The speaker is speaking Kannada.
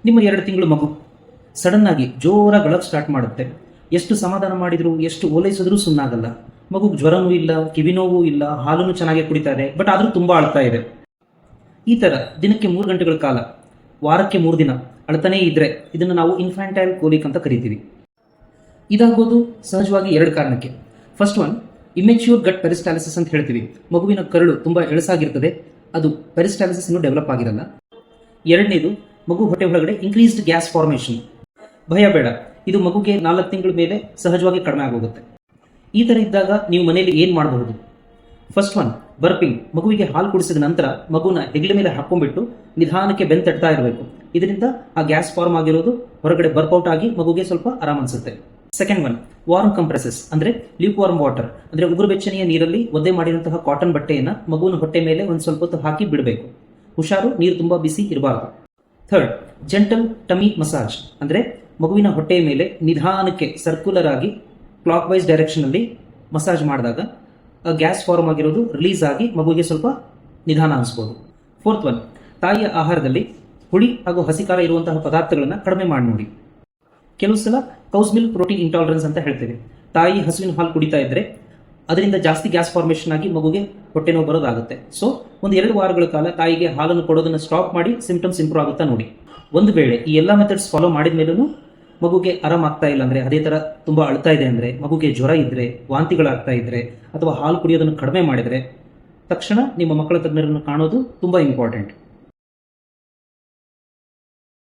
ನಿಮ್ಮ 2 ತಿಂಗಳು ಮಗು ಸಡನ್ ಆಗಿ ಜೋರಾಗಿ ಅಳಕ್ ಸ್ಟಾರ್ಟ್ ಮಾಡುತ್ತೆ. ಎಷ್ಟು ಸಮಾಧಾನ ಮಾಡಿದ್ರು, ಎಷ್ಟು ಓಲೈಸಿದ್ರು ಸುಮ್ಮನಾಗಲ್ಲ. ಮಗುಗೆ ಜ್ವರನೂ ಇಲ್ಲ, ಕಿವಿನೋವು ಇಲ್ಲ, ಹಾಲನ್ನು ಚೆನ್ನಾಗಿ ಕುಡಿತಾ ಇದೆ, ಬಟ್ ಆದರೂ ತುಂಬ ಅಳ್ತಾ ಇದೆ. ಈ ಥರ ದಿನಕ್ಕೆ 3 ಗಂಟೆಗಳ ಕಾಲ, ವಾರಕ್ಕೆ 3 ದಿನ ಅಳ್ತಾನೇ ಇದ್ರೆ ಇದನ್ನು ನಾವು ಇನ್ಫ್ಯಾಂಟೈಲ್ ಕೋಲಿಕ್ ಅಂತ ಕರಿತೀವಿ. ಇದಾಗೋದು ಸಹಜವಾಗಿ 2 ಕಾರಣಕ್ಕೆ. ಫಸ್ಟ್ ಒನ್, ಇಮ್ಮೆಚ್ಯೂರ್ ಗಟ್ ಪೆರಿಸ್ಟಾಲಿಸಿಸ್ ಅಂತ ಹೇಳ್ತೀವಿ. ಮಗುವಿನ ಕರಳು ತುಂಬ ಎಳಸಾಗಿರ್ತದೆ, ಅದು ಪೆರಿಸ್ಟಾಲಿಸಿಸ್ ಇನ್ನೂ ಡೆವಲಪ್ ಆಗಿರಲ್ಲ. ಎರಡನೇದು, ಮಗು ಹೊಟ್ಟೆ ಒಳಗಡೆ ಇನ್ಕ್ರೀಸ್ಡ್ ಗ್ಯಾಸ್ ಫಾರ್ಮೇಷನ್. ಭಯ ಬೇಡ, ಇದು ಮಗುಗೆ 4 ತಿಂಗಳ ಮೇಲೆ ಸಹಜವಾಗಿ ಕಡಿಮೆ ಆಗೋಗುತ್ತೆ. ಈ ಥರ ಇದ್ದಾಗ ನೀವು ಮನೆಯಲ್ಲಿ ಏನು ಮಾಡಬಹುದು? First one, burping. ಮಗುವಿಗೆ ಹಾಲು ಕುಡಿಸಿದ ನಂತರ ಮಗುನ ಹೆಗಲ ಮೇಲೆ ಹಾಕೊಂಡ್ಬಿಟ್ಟು ನಿಧಾನಕ್ಕೆ ಬೆನ್ನು ತಟ್ತಾ ಇರಬೇಕು. ಇದರಿಂದ ಆ ಗ್ಯಾಸ್ ಫಾರ್ಮ್ ಆಗಿರೋದು ಹೊರಗಡೆ ಬರ್ಕೌಟ್ ಆಗಿ ಮಗುಗೆ ಸ್ವಲ್ಪ ಆರಾಮ ಅನಿಸುತ್ತೆ. ಸೆಕೆಂಡ್ ಒನ್, ವಾರ್ಮ್ ಕಂಪ್ರೆಸಸ್ ಅಂದರೆ ಲ್ಯೂಕ್ ವಾರ್ಮ್ ವಾಟರ್, ಅಂದರೆ ಉಗುರು ಬೆಚ್ಚನೆಯ ನೀರಲ್ಲಿ ಒದ್ದೆ ಮಾಡಿದಂತಹ ಕಾಟನ್ ಬಟ್ಟೆಯನ್ನು ಮಗುವಿನ ಹೊಟ್ಟೆ ಮೇಲೆ ಒಂದು ಸ್ವಲ್ಪ ಹೊತ್ತು ಹಾಕಿ ಬಿಡಬೇಕು. ಹುಷಾರು, ನೀರು ತುಂಬ ಬಿಸಿ ಇರಬಾರ್ದು. ಥರ್ಡ್, ಜೆಂಟಲ್ ಟಮಿ ಮಸಾಜ್, ಅಂದರೆ ಮಗುವಿನ ಹೊಟ್ಟೆಯ ಮೇಲೆ ನಿಧಾನಕ್ಕೆ ಸರ್ಕ್ಯುಲರ್ ಆಗಿ ಕ್ಲಾಕ್ ವೈಸ್ ಡೈರೆಕ್ಷನಲ್ಲಿ ಮಸಾಜ್ ಮಾಡಿದಾಗ ಗ್ಯಾಸ್ ಫಾರ್ಮ್ ಆಗಿರೋದು ರಿಲೀಸ್ ಆಗಿ ಮಗುವಿಗೆ ಸ್ವಲ್ಪ ನಿಧಾನ ಅನಿಸ್ಬೋದು. ಫೋರ್ತ್ ಒನ್, ತಾಯಿಯ ಆಹಾರದಲ್ಲಿ ಹುಳಿ ಹಾಗೂ ಹಸಿಕಾರ ಇರುವಂತಹ ಪದಾರ್ಥಗಳನ್ನು ಕಡಿಮೆ ಮಾಡಿ ನೋಡಿ. ಕೆಲವು ಸಲ ಕೌಸ್ ಮಿಲ್ಕ್ ಪ್ರೋಟೀನ್ ಇಂಟಾಲರೆನ್ಸ್ ಅಂತ ಹೇಳ್ತೇವೆ. ತಾಯಿ ಹಸುವಿನ ಹಾಲು ಕುಡಿತಾ ಇದ್ದರೆ ಅದರಿಂದ ಜಾಸ್ತಿ ಗ್ಯಾಸ್ ಫಾರ್ಮೇಷನ್ ಆಗಿ ಮಗುಗೆ ಹೊಟ್ಟೆ ನೋವು ಬರೋದಾಗುತ್ತೆ. ಸೊ 1-2 ವಾರಗಳ ಕಾಲ ತಾಯಿಗೆ ಹಾಲನ್ನು ಕೊಡೋದನ್ನು ಸ್ಟಾಪ್ ಮಾಡಿ ಸಿಂಪ್ಟಮ್ಸ್ ಇಂಪ್ರೂವ್ ಆಗುತ್ತಾ ನೋಡಿ. ಒಂದು ವೇಳೆ ಈ ಎಲ್ಲ ಮೆಥಡ್ಸ್ ಫಾಲೋ ಮಾಡಿದ ಮೇಲೂ ಮಗುಗೆ ಆರಾಮ ಆಗ್ತಾ ಇಲ್ಲ ಅಂದರೆ, ಅದೇ ಥರ ತುಂಬ ಅಳ್ತಾ ಇದೆ ಅಂದರೆ, ಮಗುಗೆ ಜ್ವರ ಇದ್ದರೆ, ವಾಂತಿಗಳಾಗ್ತಾ ಇದ್ದರೆ, ಅಥವಾ ಹಾಲು ಕುಡಿಯೋದನ್ನು ಕಡಿಮೆ ಮಾಡಿದರೆ, ತಕ್ಷಣ ನಿಮ್ಮ ಮಕ್ಕಳ ತಜ್ಞರನ್ನು ಕಾಣೋದು ತುಂಬ ಇಂಪಾರ್ಟೆಂಟ್.